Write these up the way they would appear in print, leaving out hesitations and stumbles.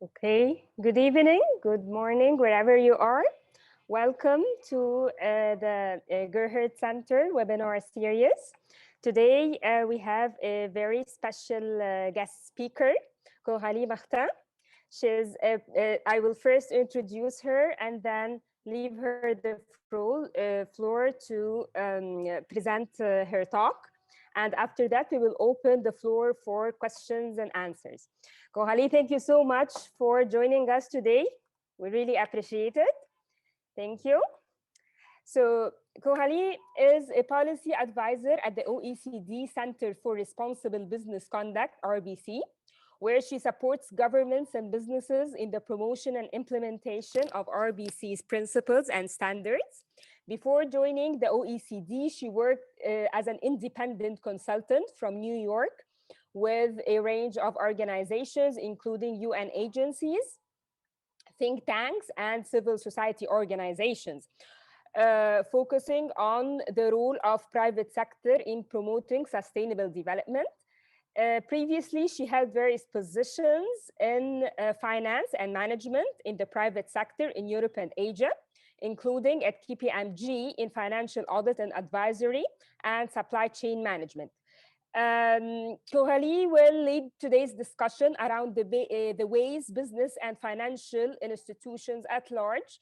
Okay, good evening, good morning, wherever you are. Welcome to the Gerhard Center webinar series. Today we have a very special guest speaker, Coralie Martin. I will first introduce her and then leave her the floor to present her talk. And after that, we will open the floor for questions and answers. Coralie, thank you so much for joining us today. We really appreciate it. Thank you. So Coralie is a policy advisor at the OECD Center for Responsible Business Conduct, RBC, where she supports governments and businesses in the promotion and implementation of RBC's principles and standards. Before joining the OECD, she worked as an independent consultant from New York with a range of organizations, including UN agencies, think tanks, and civil society organizations. Focusing on the role of private sector in promoting sustainable development. Previously, she held various positions in finance and management in the private sector in Europe and Asia, including at KPMG in financial audit and advisory and supply chain management. Coralie will lead today's discussion around the ways business and financial institutions at large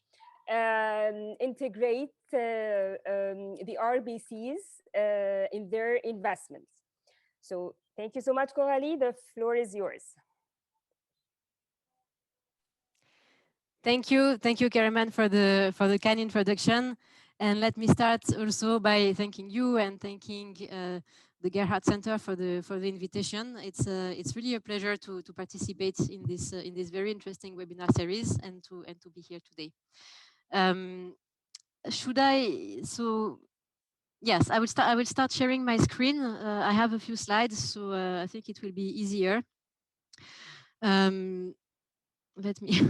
integrate the RBCs in their investments. So thank you so much, Coralie. The floor is yours. Thank you, Karaman, for the kind introduction. And let me start also by thanking you and thanking the Gerhard Center for the invitation. It's really a pleasure to participate in this very interesting webinar series and to be here today. Should I? So yes, I will start sharing my screen. I have a few slides, so I think it will be easier. Let me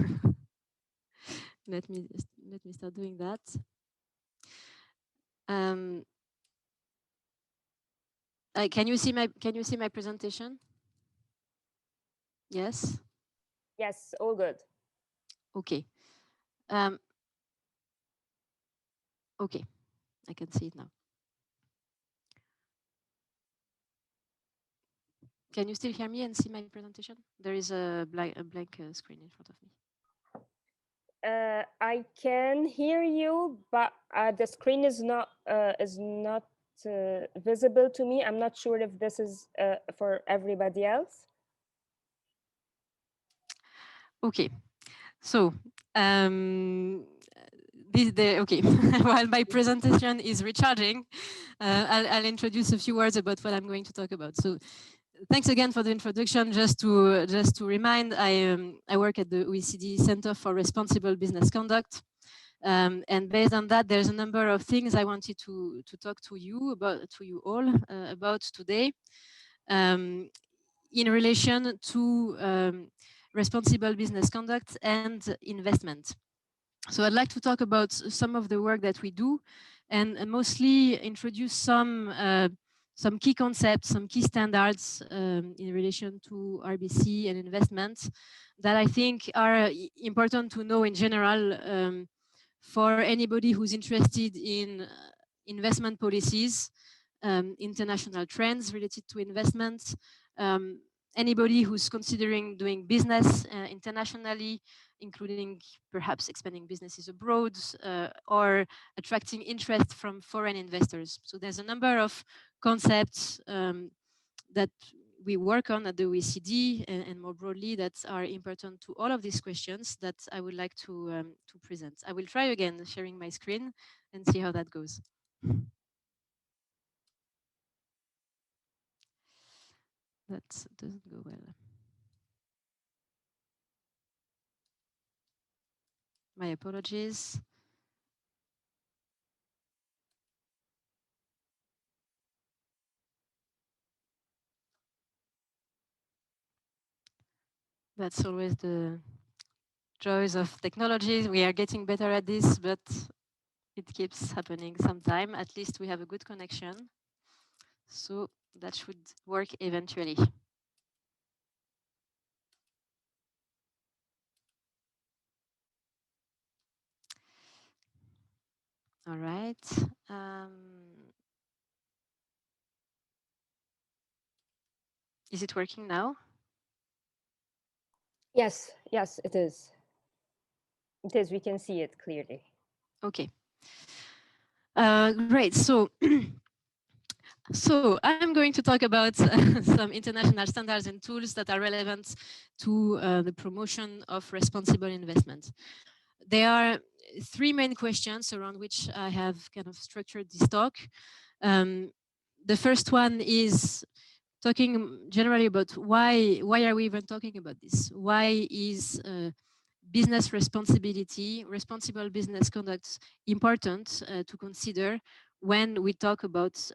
let me start doing that. Can you see my presentation? Yes. Yes, all good. Okay. Okay, I can see it now. Can you still hear me and see my presentation? There is a blank screen in front of me. I can hear you, but the screen is not visible to me. I'm not sure if this is for everybody else. Okay, so okay. While my presentation is recharging, I'll introduce a few words about what I'm going to talk about. So thanks again for the introduction. Just to remind, I work at the OECD Center for Responsible Business Conduct. And based on that, there's a number of things I wanted to talk to you all about today in relation to responsible business conduct and investment. So I'd like to talk about some of the work that we do and mostly introduce some key concepts, some key standards in relation to RBC and investments that I think are important to know in general for anybody who's interested in investment policies, international trends related to investments, anybody who's considering doing business internationally, including perhaps expanding businesses abroad or attracting interest from foreign investors. So there's a number of concepts that we work on at the OECD and more broadly that are important to all of these questions that I would like to present. I will try again sharing my screen and see how that goes. That doesn't go well. My apologies. That's always the joys of technology. We are getting better at this, but it keeps happening sometime. At least we have a good connection. So that should work eventually. All right. Is it working now? Yes, yes, it is. It is. We can see it clearly. Okay. Great. So, so I'm going to talk about some international standards and tools that are relevant to the promotion of responsible investment. There are three main questions around which I have kind of structured this talk. Um, the first one is talking generally about why are we even talking about this? Why is business responsibility, responsible business conduct important to consider when we talk about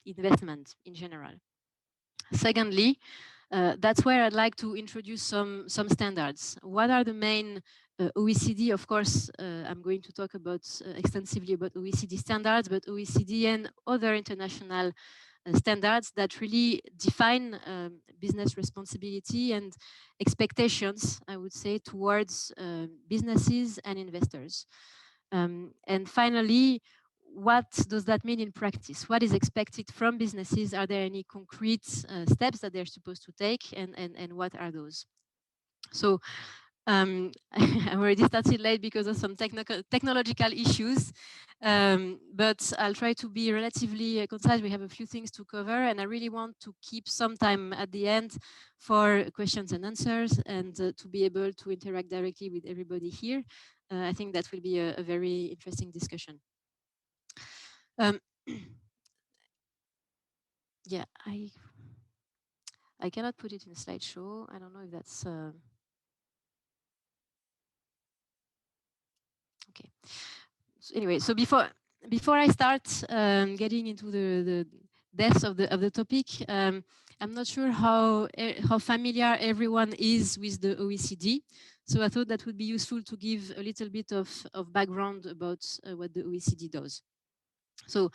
investment in general? Secondly, that's where I'd like to introduce some standards. What are the main OECD? Of course, I'm going to talk about extensively about OECD standards, but OECD and other international standards that really define business responsibility and expectations, I would say, towards businesses and investors. And finally, what does that mean in practice? What is expected from businesses? Are there any concrete steps that they're supposed to take, and what are those? So I already started late because of some technological issues, but I'll try to be relatively concise. We have a few things to cover, and I really want to keep some time at the end for questions and answers, and to be able to interact directly with everybody here. I think that will be a very interesting discussion. Um, yeah, I cannot put it in a slideshow. I don't know if that's okay. So anyway, so before I start getting into the depths of the topic, I'm not sure how familiar everyone is with the OECD. So I thought that would be useful to give a little bit of background about what the OECD does. So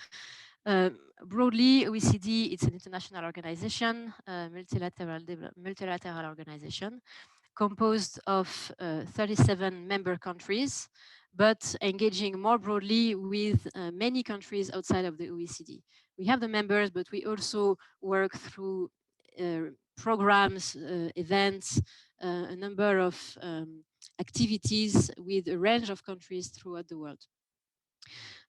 broadly, OECD, it's an international organization, multilateral organization, composed of 37 member countries, but engaging more broadly with many countries outside of the OECD. We have the members, but we also work through programs, events, a number of activities with a range of countries throughout the world.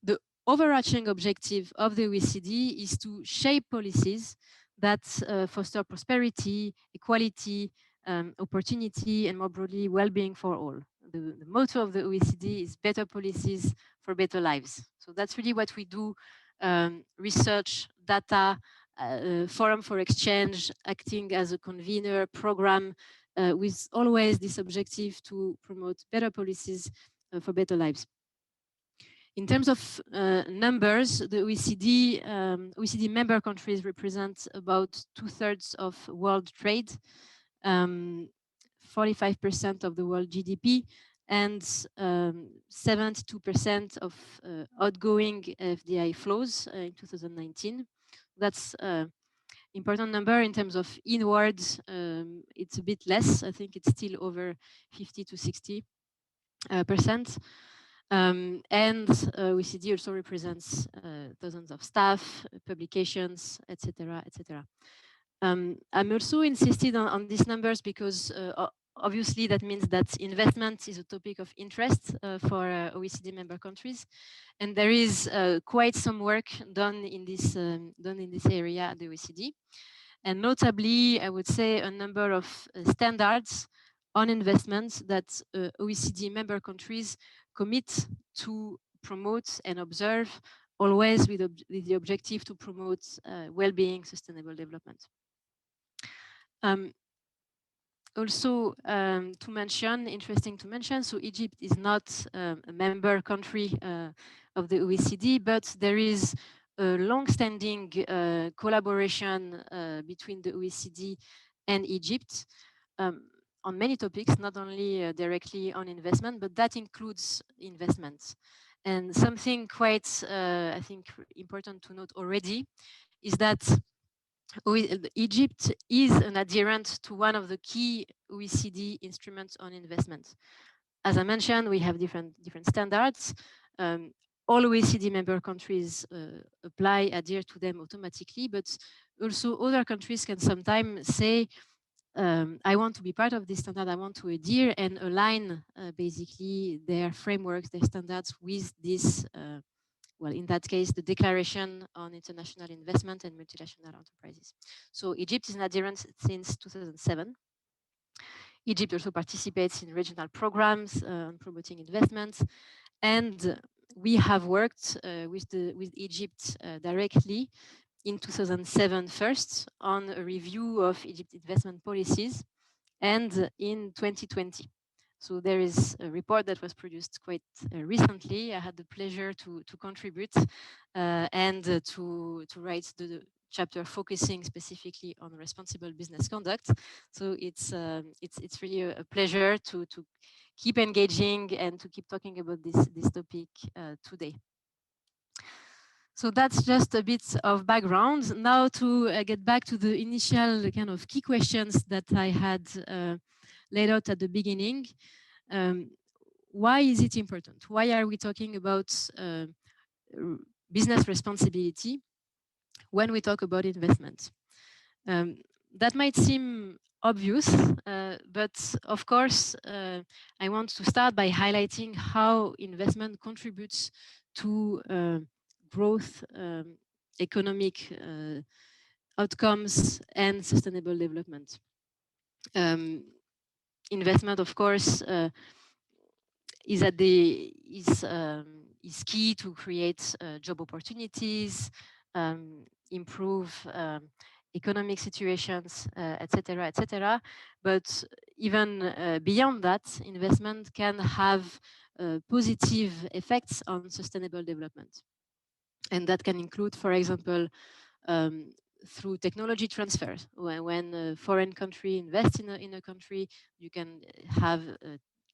The overarching objective of the OECD is to shape policies that foster prosperity, equality, opportunity, and more broadly, well-being for all. The motto of the OECD is better policies for better lives. So that's really what we do, research, data, forum for exchange, acting as a convener, program, with always this objective to promote better policies for better lives. In terms of numbers, the OECD member countries represent about 2/3 of world trade, 45% of the world GDP, and 72% of outgoing FDI flows in 2019. That's important number. In terms of inwards, it's a bit less. I think it's still over 50 to 60%. And OECD also represents dozens of staff, publications, etc., etc. I'm also insisted on these numbers because obviously that means that investment is a topic of interest for OECD member countries, and there is quite some work done in this area at the OECD, and notably, I would say a number of standards on investments that OECD member countries commit to promote and observe, always with the objective to promote well-being, sustainable development. Also, to mention, interesting to mention, so Egypt is not a member country of the OECD, but there is a long-standing collaboration between the OECD and Egypt on many topics, not only directly on investment, but that includes investments. And something quite, I think, important to note already is that Egypt is an adherent to one of the key OECD instruments on investment. As I mentioned, we have different standards. all OECD member countries apply, adhere to them automatically, but also other countries can sometimes say, I want to be part of this standard, I want to adhere and align basically their frameworks, their standards with this, well, in that case, the Declaration on International Investment and Multinational Enterprises. So Egypt is an adherent since 2007. Egypt also participates in regional programs on promoting investments, and we have worked with Egypt directly in 2007 first on a review of Egypt investment policies, and in 2020. So there is a report that was produced quite recently. I had the pleasure to contribute and to write the chapter focusing specifically on responsible business conduct. So it's really a pleasure to keep engaging and to keep talking about this topic today. So that's just a bit of background. Now to get back to the initial kind of key questions that I had laid out at the beginning. Why is it important? Why are we talking about business responsibility when we talk about investment? That might seem obvious, but of course, I want to start by highlighting how investment contributes to growth, economic outcomes, and sustainable development. Investment, of course, is key to create job opportunities, improve economic situations, etc., etc. But even beyond that, investment can have positive effects on sustainable development, and that can include, for example, through technology transfers. When a foreign country invests in a country, you can have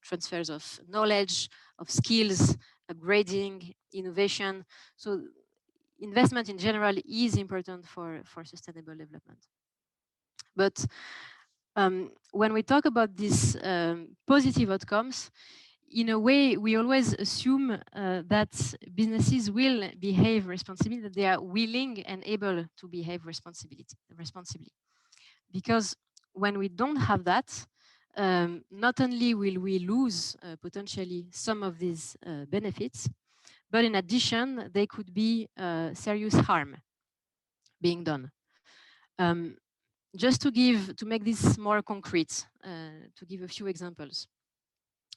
transfers of knowledge, of skills, upgrading, innovation. So investment in general is important for sustainable development. But when we talk about these positive outcomes, in a way, we always assume that businesses will behave responsibly, that they are willing and able to behave responsibly. Because when we don't have that, not only will we lose potentially some of these benefits, but in addition, there could be serious harm being done. Just to make this more concrete, to give a few examples,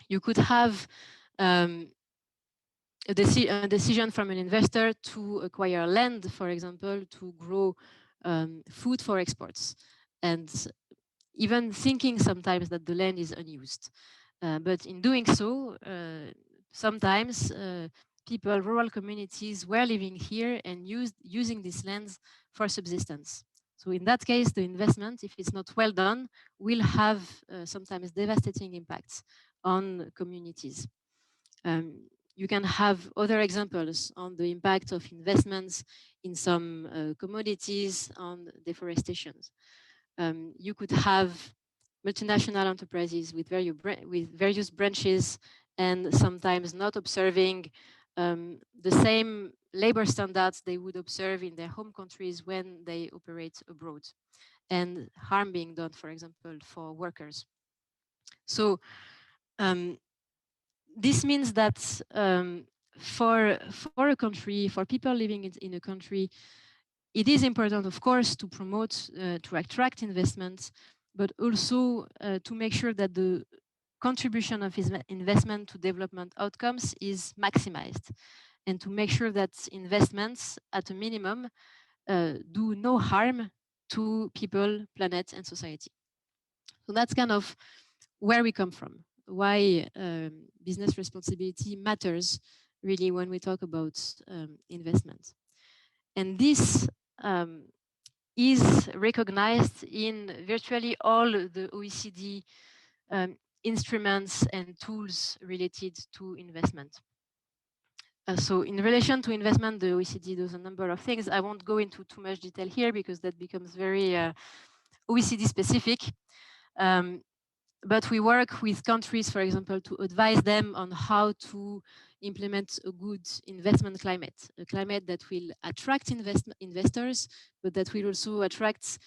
you could have a decision from an investor to acquire land, for example, to grow food for exports, and even thinking sometimes that the land is unused. But in doing so, sometimes people, rural communities were living here and using these lands for subsistence. So in that case, the investment, if it's not well done, will have sometimes devastating impacts on communities. You can have other examples on the impact of investments in some commodities on deforestation. You could have multinational enterprises with various branches and sometimes not observing the same labor standards they would observe in their home countries when they operate abroad, and harm being done, for example, for workers. So this means that for a country, for people living in a country, it is important, of course, to promote, to attract investments, but also to make sure that the contribution of investment to development outcomes is maximized, and to make sure that investments, at a minimum, do no harm to people, planet, and society. So that's kind of where we come from, why business responsibility matters really when we talk about investment. And this is recognized in virtually all the OECD instruments and tools related to investment. So in relation to investment, the OECD does a number of things. I won't go into too much detail here because that becomes very OECD specific. but we work with countries, for example, to advise them on how to implement a good investment climate, a climate that will attract investors, but that will also attract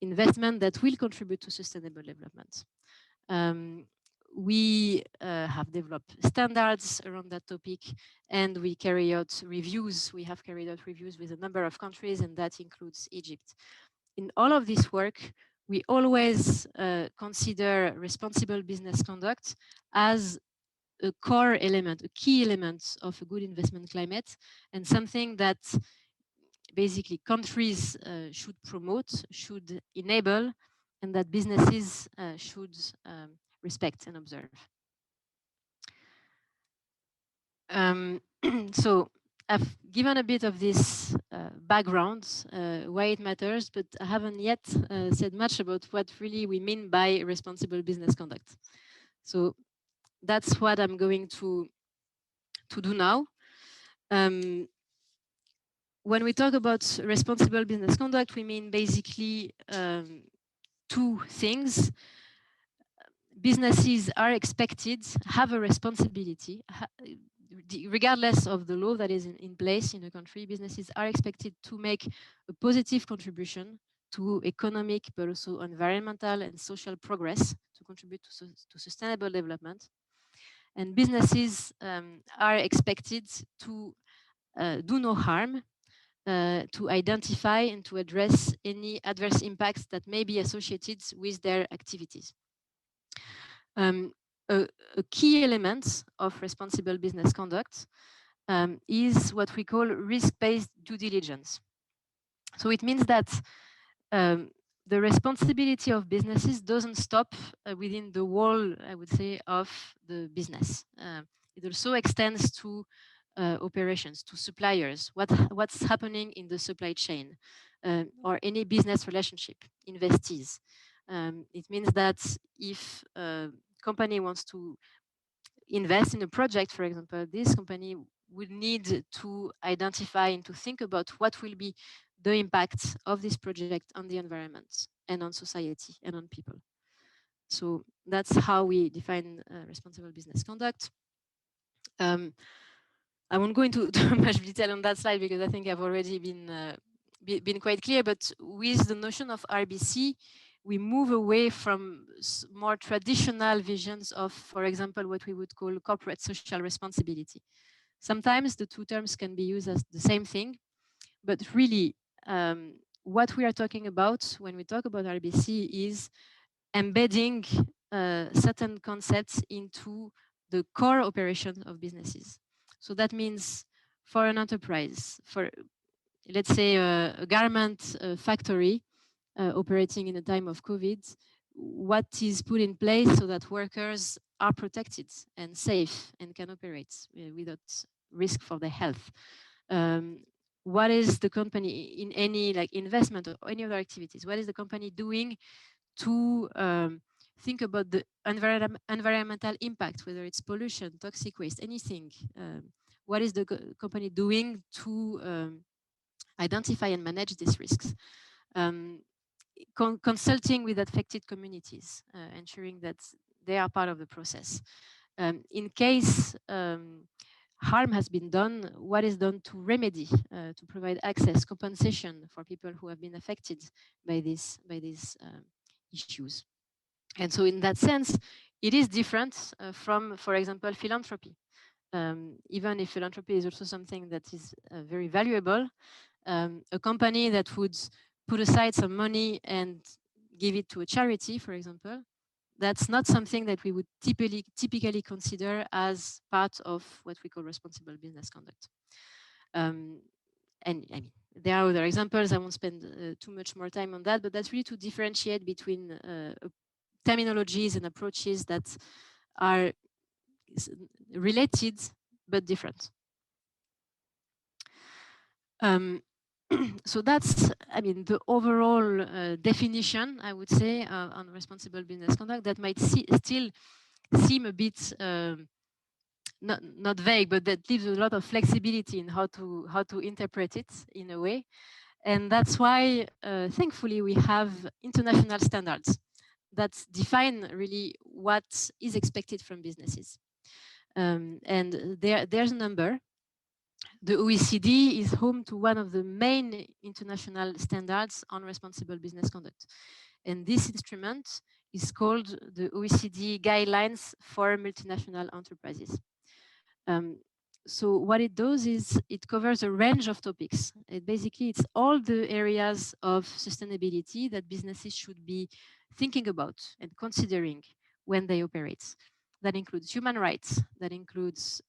investment that will contribute to sustainable development. We have developed standards around that topic, and we carry out reviews. We have carried out reviews with a number of countries, and that includes Egypt. In all of this work, we always consider responsible business conduct as a core element, a key element of a good investment climate, and something that basically countries should promote, should enable, and that businesses should respect and observe. So I've given a bit of this background, why it matters, but I haven't yet said much about what really we mean by responsible business conduct. So that's what I'm going to do now. When we talk about responsible business conduct, we mean basically two things. Businesses are expected, have a responsibility, regardless of the law that is in place in a country, businesses are expected to make a positive contribution to economic, but also environmental and social progress, to contribute to sustainable development. And businesses are expected to do no harm, to identify and to address any adverse impacts that may be associated with their activities. A key element of responsible business conduct is what we call risk-based due diligence. So it means that the responsibility of businesses doesn't stop within the wall, I would say, of the business. It also extends to operations, to suppliers, what's happening in the supply chain, or any business relationship, investees. It means that if a company wants to invest in a project, for example, this company would need to identify and to think about what will be the impact of this project on the environment and on society and on people. So that's how we define responsible business conduct. I won't go into too much detail on that slide because I think I've already been quite clear, but with the notion of RBC, we move away from more traditional visions of, for example, what we would call corporate social responsibility. Sometimes the two terms can be used as the same thing, but really what we are talking about when we talk about RBC is embedding certain concepts into the core operation of businesses. So that means for an enterprise, for let's say a garment factory operating in a time of COVID, what is put in place so that workers are protected and safe and can operate without risk for their health. What is the company in any like investment or any other activities? What is the company doing to think about the environmental impact, whether it's pollution, toxic waste, anything? What is the company doing to identify and manage these risks? Consulting with affected communities, ensuring that they are part of the process. In case harm has been done, what is done to remedy, to provide access, compensation for people who have been affected by these issues. And so in that sense, it is different from, for example, philanthropy. Even if philanthropy is also something that is very valuable, a company that would put aside some money and give it to a charity, for example, that's not something that we would typically consider as part of what we call responsible business conduct. And I mean, there are other examples. I won't spend too much more time on that, but that's really to differentiate between terminologies and approaches that are related but different. So that's, I mean, the overall definition, I would say, on responsible business conduct that might still seem a bit not vague, but that leaves a lot of flexibility in how to interpret it in a way. And that's why, thankfully, we have international standards that define really what is expected from businesses. And there's a number. The OECD is home to one of the main international standards on responsible business conduct. And this instrument is called the OECD Guidelines for Multinational Enterprises. So what it does is it covers a range of topics. It's all the areas of sustainability that businesses should be thinking about and considering when they operate. That includes human rights, that includes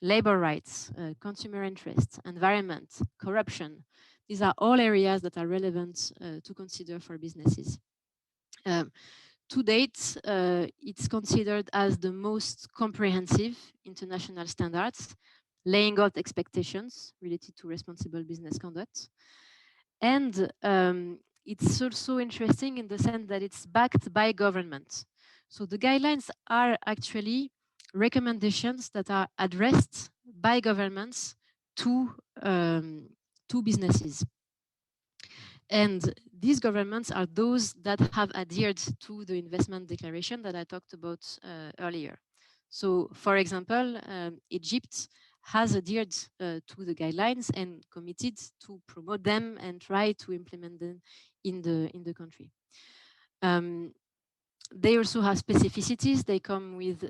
labor rights, consumer interests, environment, corruption. These are all areas that are relevant to consider for businesses. To date, it's considered as the most comprehensive international standards, laying out expectations related to responsible business conduct. And it's also interesting in the sense that it's backed by government. So the guidelines are actually recommendations that are addressed by governments to businesses. And these governments are those that have adhered to the investment declaration that I talked about earlier. So, for example, Egypt has adhered to the guidelines and committed to promote them and try to implement them in the country. They also have specificities. They come with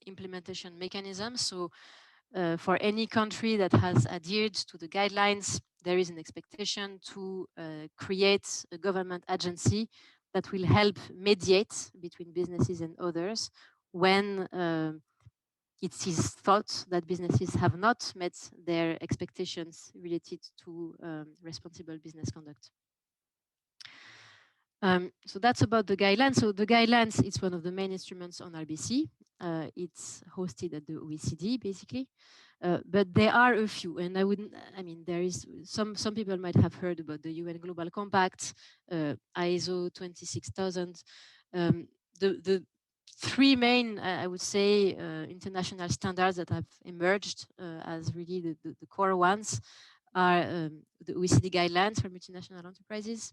implementation mechanisms. So for any country that has adhered to the guidelines, there is an expectation to create a government agency that will help mediate between businesses and others when it is thought that businesses have not met their expectations related to responsible business conduct. So that's about the guidelines. So the guidelines, it's one of the main instruments on RBC. It's hosted at the OECD, basically. But there are a few, and there is some people might have heard about the UN Global Compact, ISO 26000. The three main, I would say, international standards that have emerged as really the core ones are the OECD guidelines for multinational enterprises,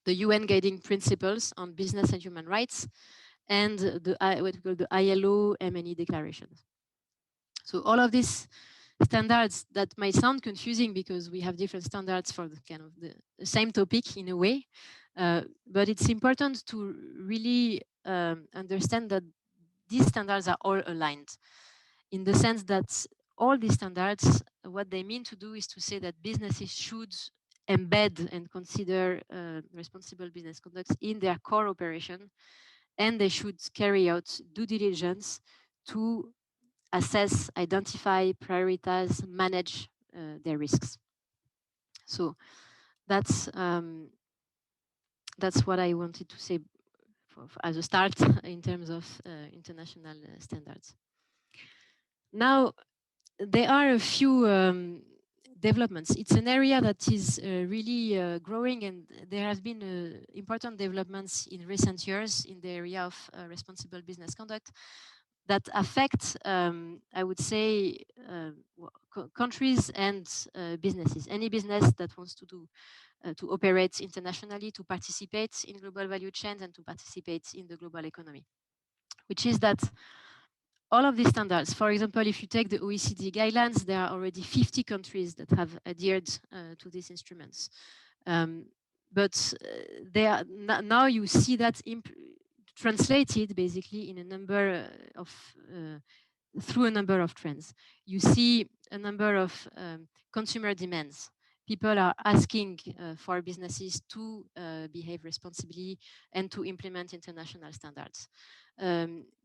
the UN Guiding Principles on Business and Human Rights, and what we call the ILO M&E declarations. So all of these standards that might sound confusing because we have different standards for the same topic in a way, but it's important to really understand that these standards are all aligned in the sense that all these standards, what they mean to do is to say that businesses should embed and consider responsible business conduct in their core operation, and they should carry out due diligence to assess, identify, prioritize, manage their risks. So that's what I wanted to say as a start in terms of international standards. Now, there are a few developments. It's an area that is really growing, and there has been important developments in recent years in the area of responsible business conduct that affect, I would say, countries and businesses. Any business that wants to do to operate internationally, to participate in global value chains, and to participate in the global economy, which is that all of these standards, for example, if you take the OECD guidelines, there are already 50 countries that have adhered to these instruments. But they are, now you see that translated basically in a number of, through a number of trends. You see a number of consumer demands. People are asking for businesses to behave responsibly and to implement international standards.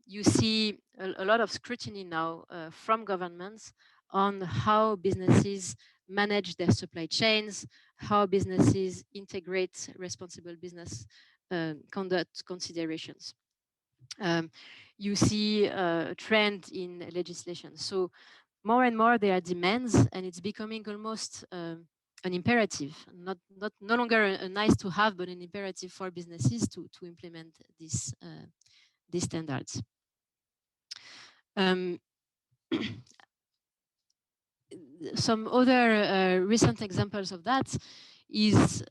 You see a lot of scrutiny now from governments on how businesses manage their supply chains, how businesses integrate responsible business conduct considerations. You see a trend in legislation. So more and more there are demands, and it's becoming almost an imperative, no longer a nice to have, but an imperative for businesses to implement these standards. Some other recent examples of that is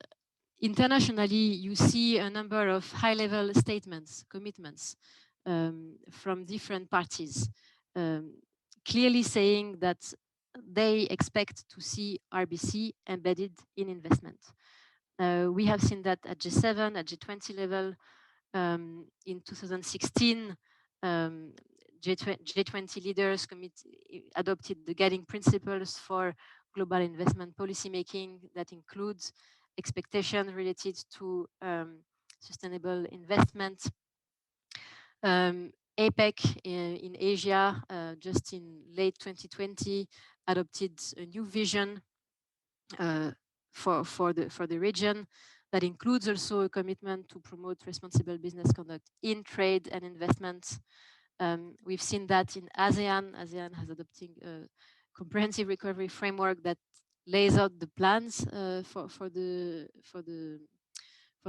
internationally, you see a number of high-level statements, commitments from different parties, um, clearly saying that they expect to see RBC embedded in investment. We have seen that at G7, at G20 level. In 2016, G20 leaders adopted the guiding principles for global investment policy making that includes expectations related to sustainable investment. APEC in Asia, just in late 2020, adopted a new vision for the region that includes also a commitment to promote responsible business conduct in trade and investment. We've seen that in ASEAN. ASEAN has adopted a comprehensive recovery framework that lays out the plans for the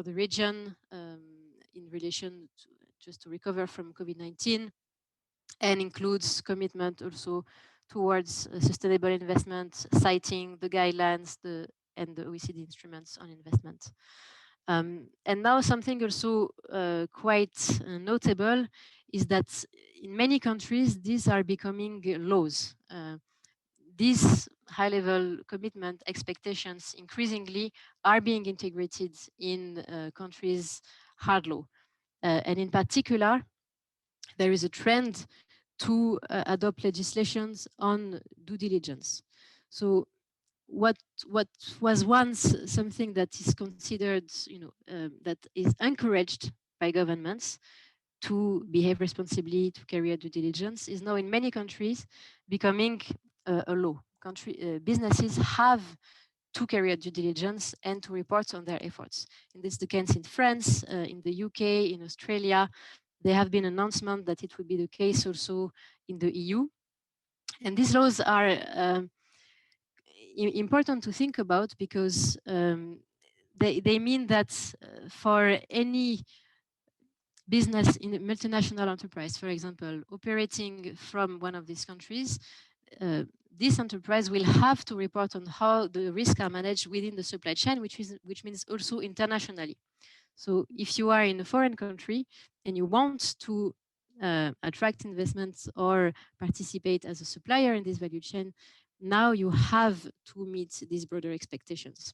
region in relation to, just to recover from COVID-19, and includes commitment also towards sustainable investment, citing the guidelines and the OECD instruments on investment. And now something also quite notable is that in many countries, these are becoming laws. These high-level commitment expectations increasingly are being integrated in countries' hard law. And in particular, there is a trend to adopt legislations on due diligence. So what was once something that is considered, that is encouraged by governments to behave responsibly, to carry out due diligence, is now in many countries becoming a law. Businesses have to carry out due diligence and to report on their efforts. And this is the case in France, in the UK, in Australia. There have been announcements that it would be the case also in the EU. And these laws are important to think about because they mean that for any business in a multinational enterprise, for example, operating from one of these countries, this enterprise will have to report on how the risks are managed within the supply chain, which means also internationally. So if you are in a foreign country and you want to attract investments or participate as a supplier in this value chain, now you have to meet these broader expectations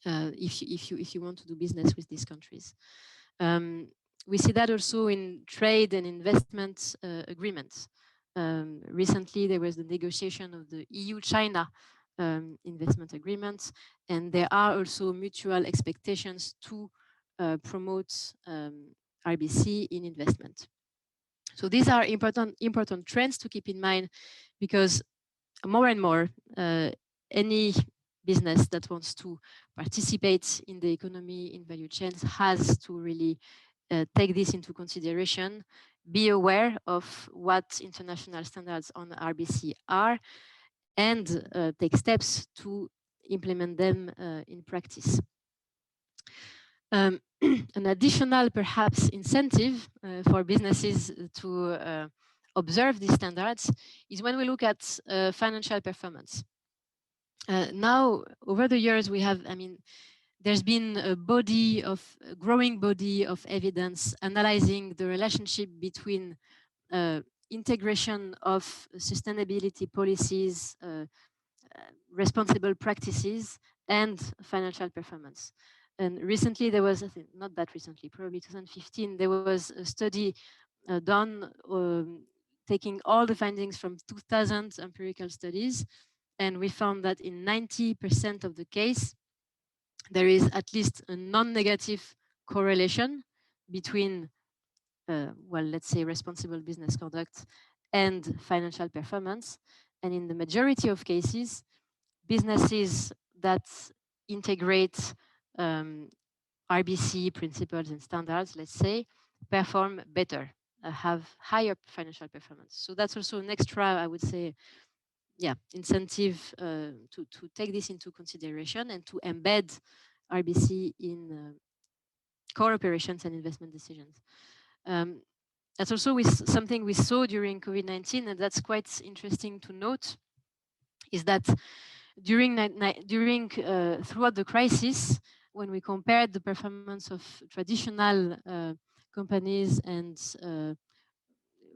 if you want to do business with these countries. We see that also in trade and investment agreements. Recently, there was the negotiation of the EU-China investment agreement, and there are also mutual expectations to promote RBC in investment. So these are important trends to keep in mind, because more and more any business that wants to participate in the economy in value chains has to really take this into consideration, be aware of what international standards on RBC are, and take steps to implement them in practice. An additional, perhaps, incentive for businesses to observe these standards is when we look at financial performance. Now, over the years, we have, there's been a growing body of evidence analyzing the relationship between integration of sustainability policies, responsible practices, and financial performance. And recently there was, I think, not that recently, probably 2015, there was a study done taking all the findings from 2000 empirical studies, and we found that in 90% of the case, there is at least a non-negative correlation between, well, let's say responsible business conduct and financial performance. And in the majority of cases, businesses that integrate RBC principles and standards, let's say, perform better, have higher financial performance. So that's also an extra, I would say, incentive to take this into consideration and to embed RBC in core operations and investment decisions. That's also something we saw during COVID-19, and that's quite interesting to note, is that throughout the crisis, when we compared the performance of traditional companies and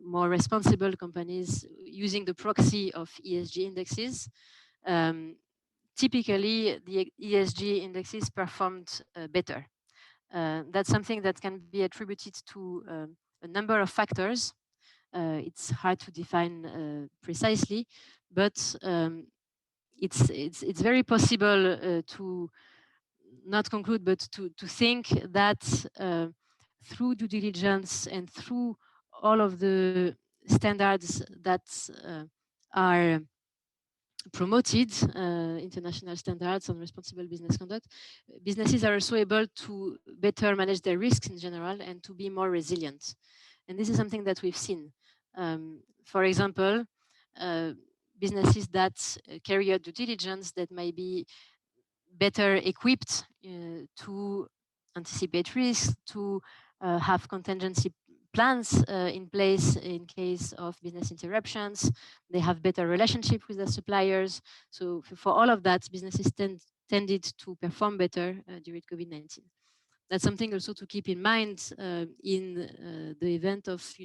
more responsible companies using the proxy of ESG indexes, typically the ESG indexes performed better. That's something that can be attributed to a number of factors. It's hard to define precisely, but it's very possible to not conclude, but to think that through due diligence and through all of the standards that are promoted, international standards on responsible business conduct, businesses are also able to better manage their risks in general and to be more resilient. And this is something that we've seen. For example, businesses that carry out due diligence that may be better equipped to anticipate risks, to have contingency plans in place in case of business interruptions. They have better relationship with their suppliers. So for all of that, businesses tended to perform better during COVID-19. That's something also to keep in mind in the event of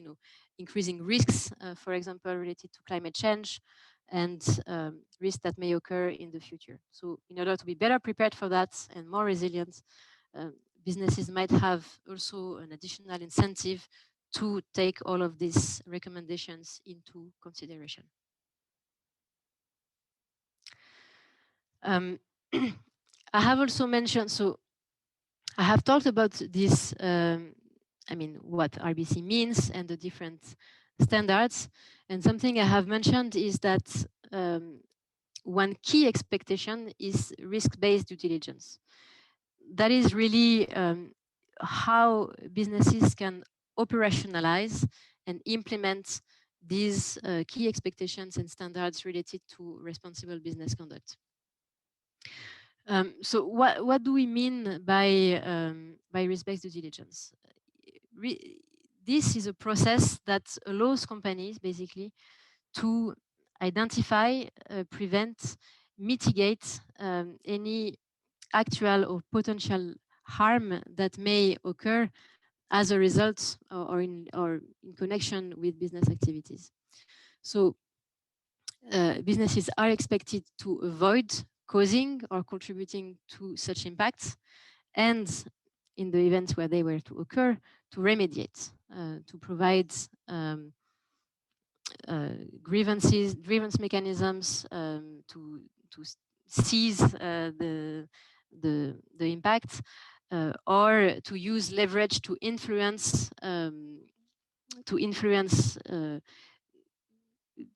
increasing risks, for example, related to climate change and risks that may occur in the future. So in order to be better prepared for that and more resilient, businesses might have also an additional incentive to take all of these recommendations into consideration. I have also mentioned, so I have talked about this, I mean, what RBC means and the different standards. And something I have mentioned is that one key expectation is risk-based due diligence. That is really how businesses can operationalize and implement these key expectations and standards related to responsible business conduct. So what do we mean by risk-based due diligence? This is a process that allows companies basically to identify, prevent, mitigate any actual or potential harm that may occur as a result or in connection with business activities. So businesses are expected to avoid causing or contributing to such impacts, and in the events where they were to occur, to remediate, to provide grievance mechanisms to seize the impact, or to use leverage to influence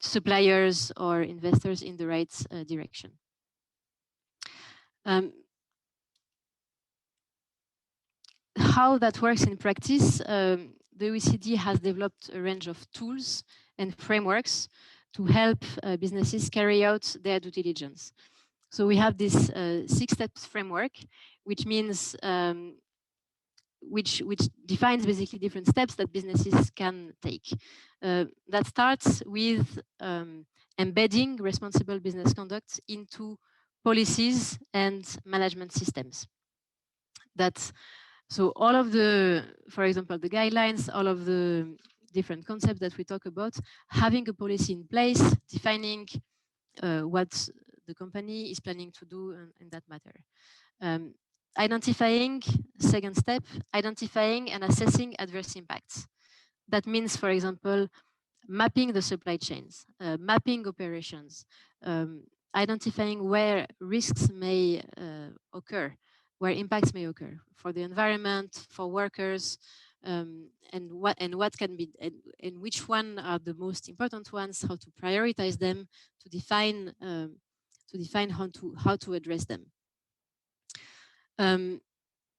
suppliers or investors in the right direction. How that works in practice, the OECD has developed a range of tools and frameworks to help businesses carry out their due diligence. So we have this 6-step framework, which means which defines basically different steps that businesses can take. That starts with embedding responsible business conduct into policies and management systems. So all of the, for example, the guidelines, all of the different concepts that we talk about, having a policy in place, defining what the company is planning to do in that matter. Identifying, second step, identifying and assessing adverse impacts. That means, for example, mapping the supply chains, mapping operations, identifying where risks may occur, where impacts may occur for the environment, for workers, and what can be, and which one are the most important ones, how to prioritize them, to define how to address them.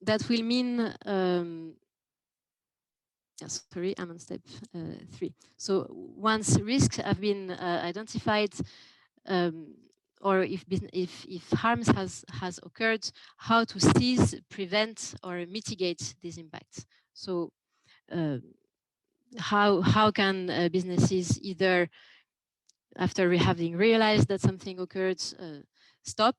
That will mean, sorry, I'm on step 3. So once risks have been identified, or if harms has occurred, how to seize, prevent, or mitigate these impacts. So how can businesses either, after having realized that something occurred, stop,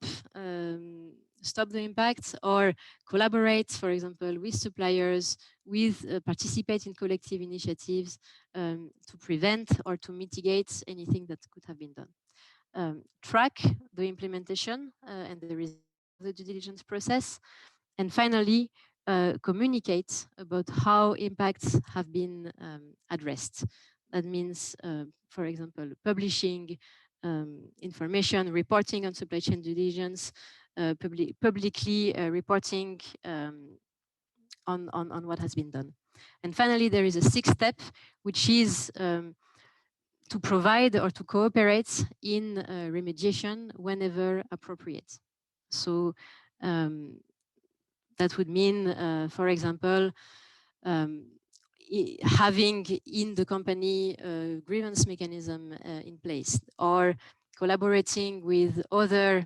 stop the impact or collaborate, for example, with suppliers, with participate in collective initiatives to prevent or to mitigate anything that could have been done. Track the implementation and the results of the due diligence process, and finally, communicate about how impacts have been addressed. That means, for example, publishing information, reporting on supply chain due diligence, publicly reporting on what has been done. And finally, there is a sixth step, which is to provide or to cooperate in remediation whenever appropriate. So that would mean, for example, um, having in the company a grievance mechanism in place, or collaborating with other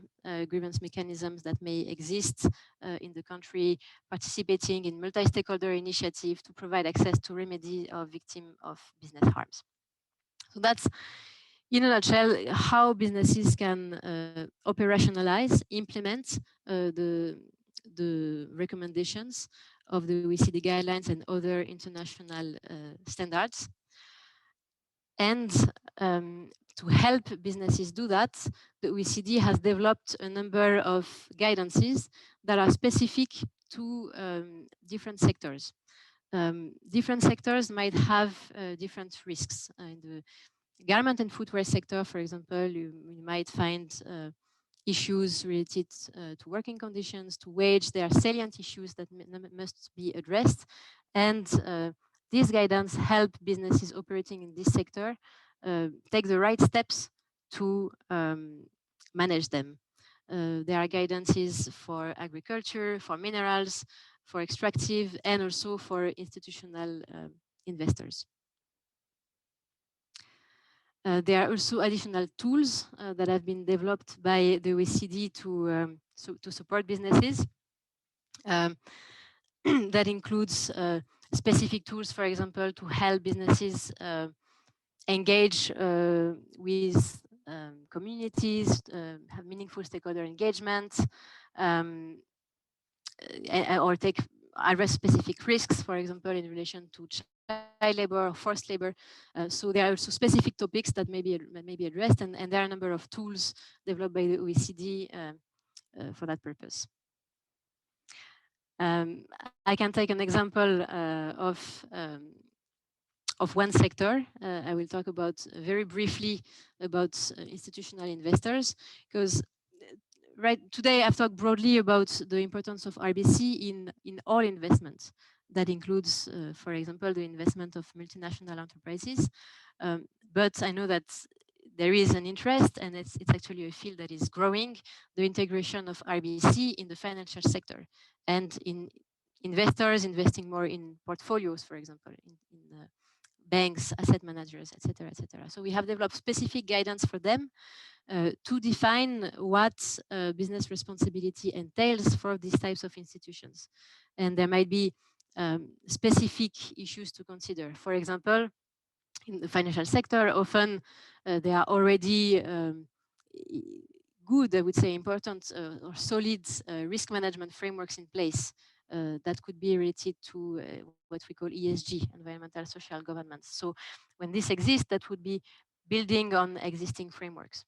grievance mechanisms that may exist in the country, participating in multi-stakeholder initiative to provide access to remedy of victim of business harms. So that's, in a nutshell, how businesses can operationalize, implement the recommendations of the OECD guidelines and other international standards. And to help businesses do that, the OECD has developed a number of guidances that are specific to different sectors. Different sectors might have different risks. In the garment and footwear sector, for example, you might find issues related to working conditions, to wage. There are salient issues that must be addressed. And these guidance help businesses operating in this sector take the right steps to manage them. There are guidances for agriculture, for minerals, for extractive, and also for institutional investors. There are also additional tools that have been developed by the OECD to support businesses. That includes specific tools, for example, to help businesses engage with communities, have meaningful stakeholder engagement, or address specific risks, for example, in relation to child labor or forced labor. So there are also specific topics that may be addressed, and there are a number of tools developed by the OECD for that purpose. I can take an example of one sector. I will talk about very briefly about institutional investors, because right today I've talked broadly about the importance of RBC in all investments. That includes, for example, the investment of multinational enterprises. But I know that there is an interest, and it's actually a field that is growing, the integration of RBC in the financial sector, and in investors investing more in portfolios, for example, in banks, asset managers, etc., etc. So we have developed specific guidance for them to define what business responsibility entails for these types of institutions. And there might be specific issues to consider. For example, in the financial sector, often there are already good, I would say, important or solid risk management frameworks in place that could be related to what we call ESG, environmental, social governance. So when this exists, that would be building on existing frameworks.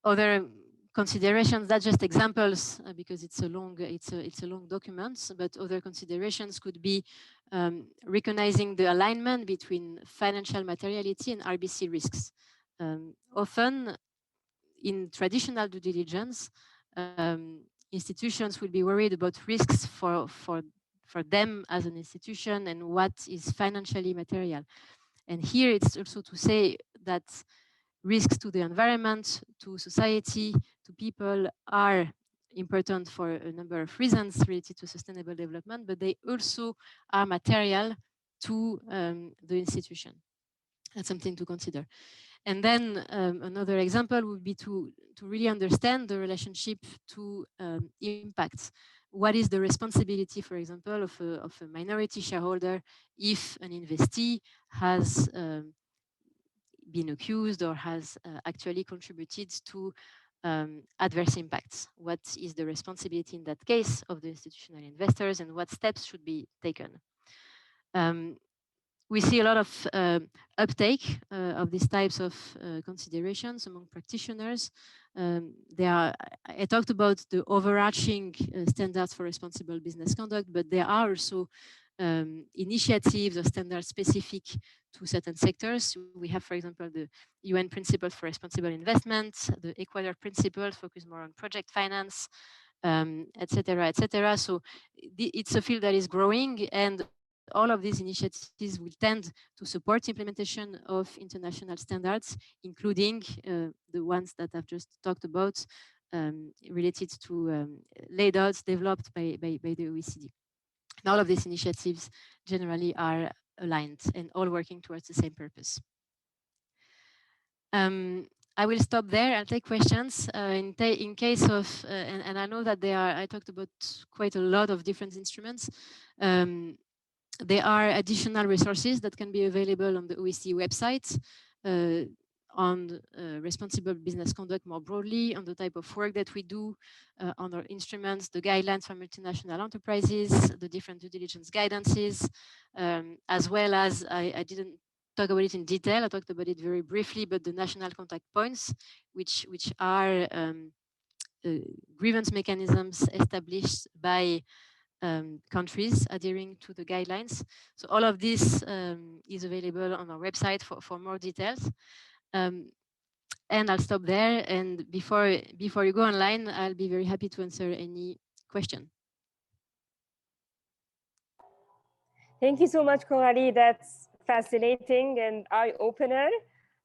Other considerations, that's just examples because it's a long document, but other considerations could be recognizing the alignment between financial materiality and RBC risks. Often in traditional due diligence, institutions will be worried about risks for them as an institution and what is financially material. And here it's also to say that risks to the environment, to society, to people are important for a number of reasons related to sustainable development, but they also are material to the institution. That's something to consider. And then another example would be to really understand the relationship to impacts. What is the responsibility, for example, of a minority shareholder if an investee has been accused or has actually contributed to adverse impacts. What is the responsibility in that case of the institutional investors, and what steps should be taken? We see a lot of uptake of these types of considerations among practitioners. I talked about the overarching standards for responsible business conduct, but there are also initiatives or standards specific to certain sectors. We have, for example, the UN Principles for Responsible Investment, the Equator Principles focus more on project finance, etc., etc. So it's a field that is growing, and all of these initiatives will tend to support implementation of international standards, including the ones that I've just talked about, related to layouts developed by the OECD. And all of these initiatives generally are aligned and all working towards the same purpose. I will stop there. I'll take questions in case of, and I know that I talked about quite a lot of different instruments. There are additional resources that can be available on the OECD website on responsible business conduct more broadly, on the type of work that we do, on our instruments, the guidelines for multinational enterprises, the different due diligence guidances, as well as, I didn't talk about it in detail, I talked about it very briefly, but the national contact points, which are grievance mechanisms established by countries adhering to the guidelines. So all of this is available on our website for more details. And I'll stop there. And before you go online, I'll be very happy to answer any question. Thank you so much, Coralie. That's fascinating and eye-opener.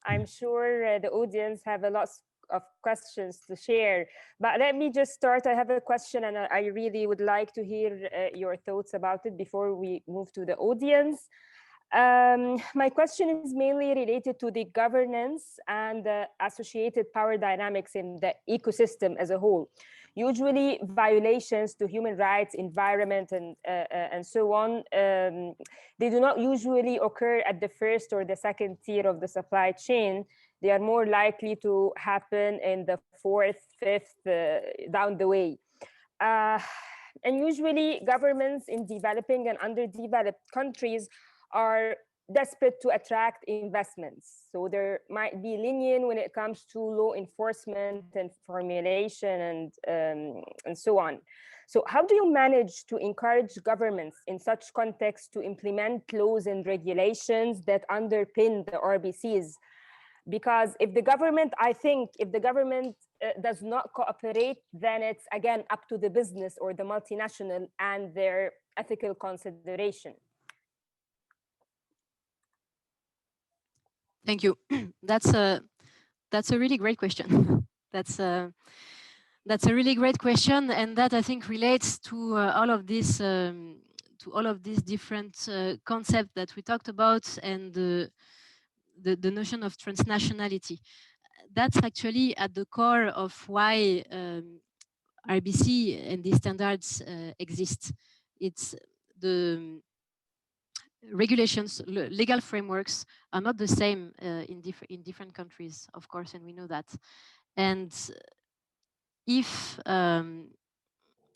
I'm sure the audience have a lot of questions to share. But let me just start. I have a question, and I really would like to hear your thoughts about it before we move to the audience. My question is mainly related to the governance and the associated power dynamics in the ecosystem as a whole. Usually, violations to human rights, environment, and so on, they do not usually occur at the first or the second tier of the supply chain. They are more likely to happen in the fourth, fifth, down the way. And usually, governments in developing and underdeveloped countries are desperate to attract investments. So there might be lenient when it comes to law enforcement and formulation and so on. So how do you manage to encourage governments in such context to implement laws and regulations that underpin the RBCs? Because if the government, I think, if the government does not cooperate, then it's again up to the business or the multinational and their ethical consideration. Thank you. That's a really great question. That's a really great question, and that I think relates to all of these different concepts that we talked about, and the notion of transnationality. That's actually at the core of why RBC and these standards exist. It's the regulations, legal frameworks are not the same in different countries, of course, and we know that. And if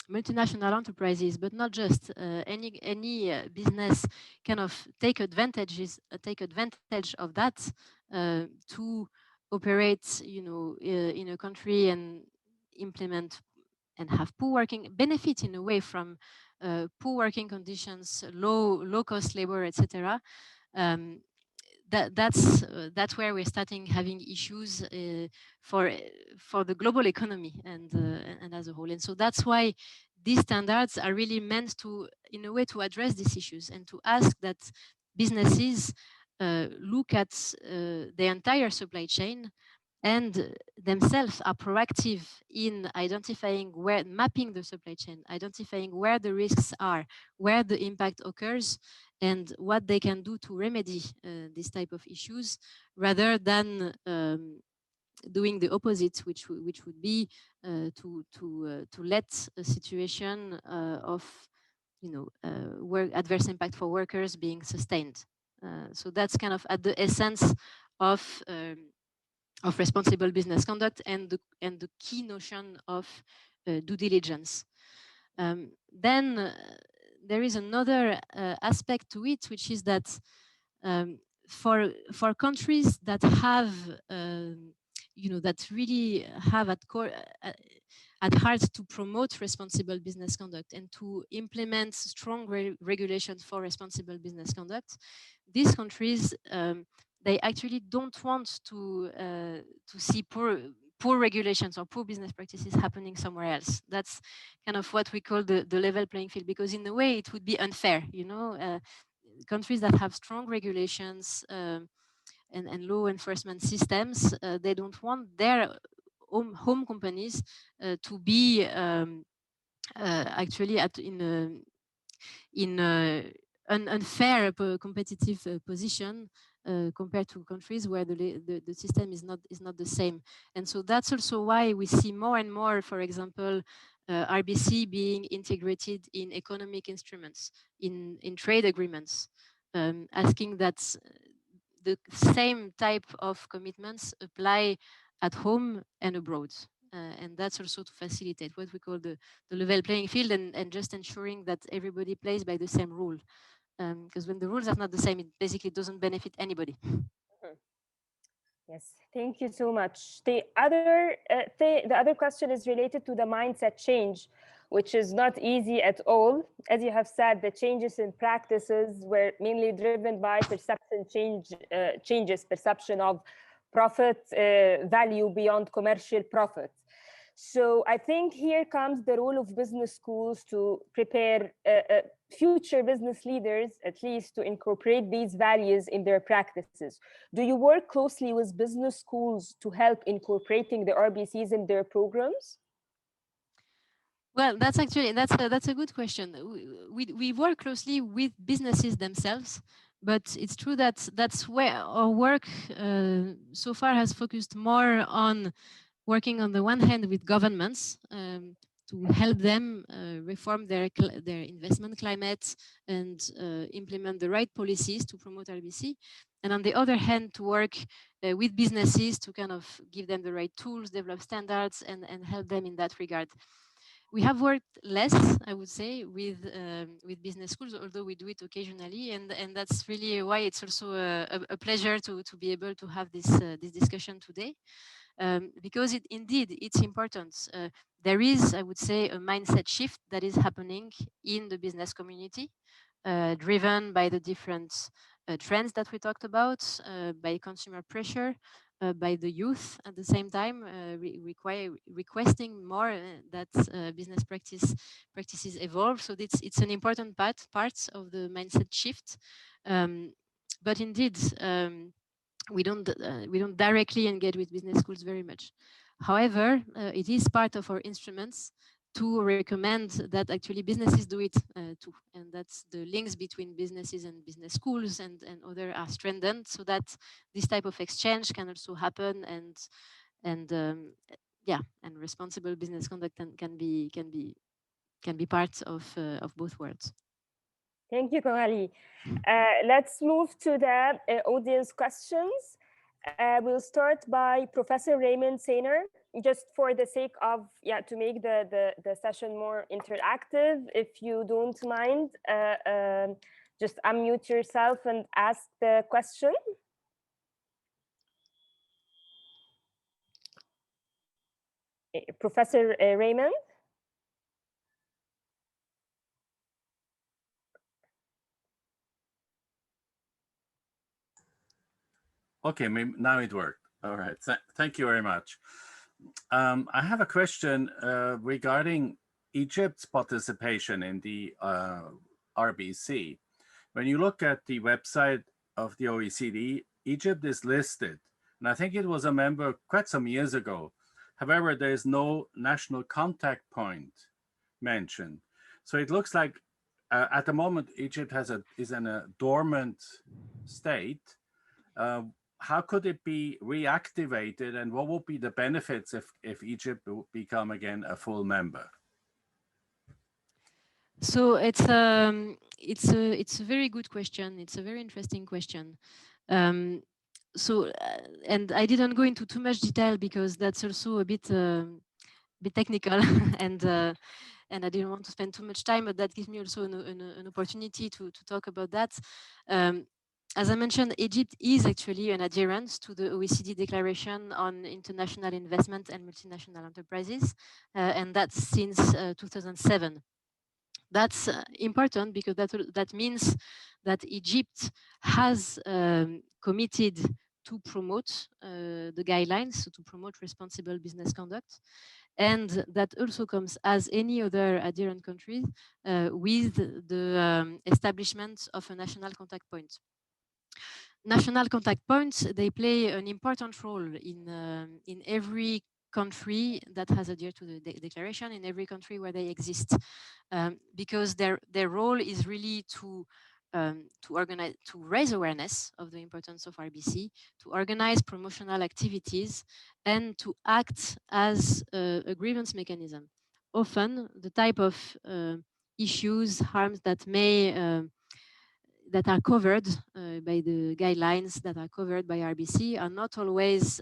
multinational enterprises, but not just any business, kind of take advantage of that to operate, in a country and implement and have benefit in a way from poor working conditions, low cost labor, etc. That's where we're starting having issues for the global economy and as a whole. And so that's why these standards are really meant to, in a way, to address these issues and to ask that businesses look at the entire supply chain and themselves are proactive in identifying mapping the supply chain, identifying where the risks are, where the impact occurs, and what they can do to remedy this type of issues, rather than doing the opposite, which would be to let a situation of adverse impact for workers being sustained. So that's kind of at the essence of of responsible business conduct and the key notion of due diligence. Then there is another aspect to it, which is that for countries that have that really have at heart to promote responsible business conduct and to implement strong regulations for responsible business conduct, these countries they actually don't want to see poor regulations or poor business practices happening somewhere else. That's kind of what we call the level playing field, because in a way it would be unfair, countries that have strong regulations and law enforcement systems, they don't want their home companies to be actually in an unfair competitive position compared to countries where the system is not the same. And so that's also why we see more and more, for example, RBC being integrated in economic instruments, in trade agreements, asking that the same type of commitments apply at home and abroad. And that's also to facilitate what we call the level playing field and just ensuring that everybody plays by the same rule. Because when the rules are not the same, it basically doesn't benefit anybody. Yes, thank you so much. The other question is related to the mindset change, which is not easy at all. As you have said, the changes in practices were mainly driven by changes, perception of profit value beyond commercial profit. So I think here comes the role of business schools to prepare future business leaders, at least to incorporate these values in their practices. Do you work closely with business schools to help incorporating the RBCs in their programs? Well, that's a good question. We work closely with businesses themselves, but it's true that that's where our work so far has focused more on working on the one hand with governments to help them reform their investment climate and implement the right policies to promote RBC. And on the other hand, to work with businesses to kind of give them the right tools, develop standards, and help them in that regard. We have worked less, I would say, with business schools, although we do it occasionally, and that's really why it's also a pleasure to be able to have this discussion today. Because it's important. There is, I would say, a mindset shift that is happening in the business community, driven by the different trends that we talked about, by consumer pressure, by the youth at the same time, requesting more that business practices evolve. So it's an important part of the mindset shift. But indeed, we don't directly engage with business schools very much. However, it is part of our instruments to recommend that actually businesses do it too, and that's the links between businesses and business schools and other are strengthened, so that this type of exchange can also happen, and responsible business conduct can be part of both worlds. Thank you, Coralie. Let's move to the audience questions. We'll start by Professor Raymond Sainer, just for the sake of, to make the session more interactive. If you don't mind, just unmute yourself and ask the question. Professor Raymond? Okay, now it worked. All right, thank you very much. I have a question regarding Egypt's participation in the RBC. When you look at the website of the OECD, Egypt is listed, and I think it was a member quite some years ago. However, there is no national contact point mentioned. So it looks like at the moment, Egypt is in a dormant state. How could it be reactivated, and what would be the benefits if Egypt will become again a full member? So it's a very good question. It's a very interesting question. and I didn't go into too much detail because that's also a bit technical, and I didn't want to spend too much time, but that gives me also an opportunity to talk about that. As I mentioned, Egypt is actually an adherent to the OECD Declaration on International Investment and Multinational Enterprises, and that's since 2007. That's important because that means that Egypt has committed to promote the guidelines, so to promote responsible business conduct. And that also comes, as any other adherent country, with the establishment of a national contact point. National contact points, they play an important role in every country that has adhered to the declaration, in every country where they exist, because their role is really to organize, to raise awareness of the importance of RBC, to organize promotional activities, and to act as a grievance mechanism. Often, the type of issues, harms that may that are covered by the guidelines that are covered by RBC are not always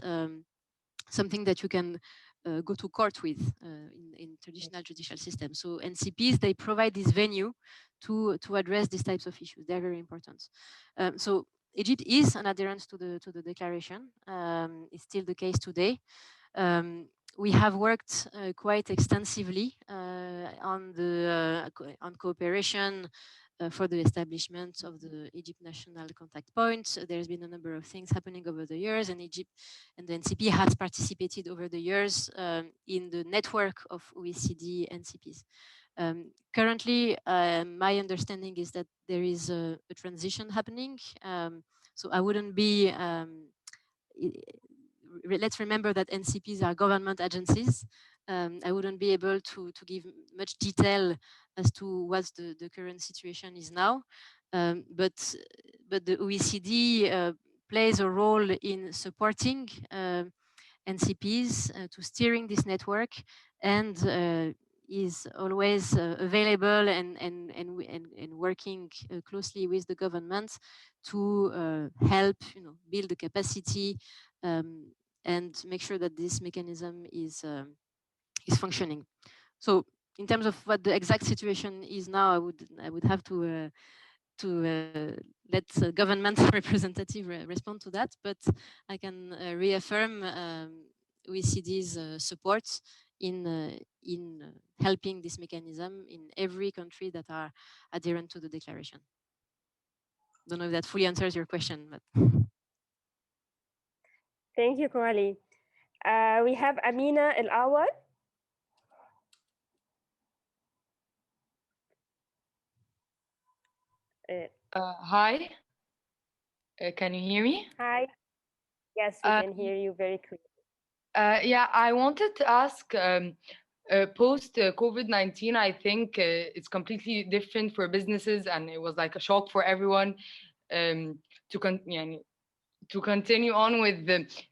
something that you can go to court with in traditional judicial systems. So NCPs, they provide this venue to address these types of issues. They're very important. So Egypt is an adherent to the declaration. It's still the case today. We have worked quite extensively on cooperation for the establishment of the Egypt National Contact Point. There's been a number of things happening over the years, and Egypt and the NCP has participated over the years in the network of OECD NCPs. Currently, my understanding is that there is a transition happening. So I wouldn't be, let's remember that NCPs are government agencies. I wouldn't be able to give much detail as to what the current situation is now. But the OECD plays a role in supporting NCPs to steering this network, and is always available and working closely with the government to help build the capacity and make sure that this mechanism is functioning. So in terms of what the exact situation is now, I would have to let the government representative respond to that, but I can reaffirm OECD's support in helping this mechanism in every country that are adherent to the declaration. Don't know if that fully answers your question, but. Thank you, Coralie. We have Amina El-Awad. Hi, can you hear me? Hi. Yes, we can hear you very clearly. Yeah, I wanted to ask, post COVID-19, I think it's completely different for businesses, and it was like a shock for everyone to continue on with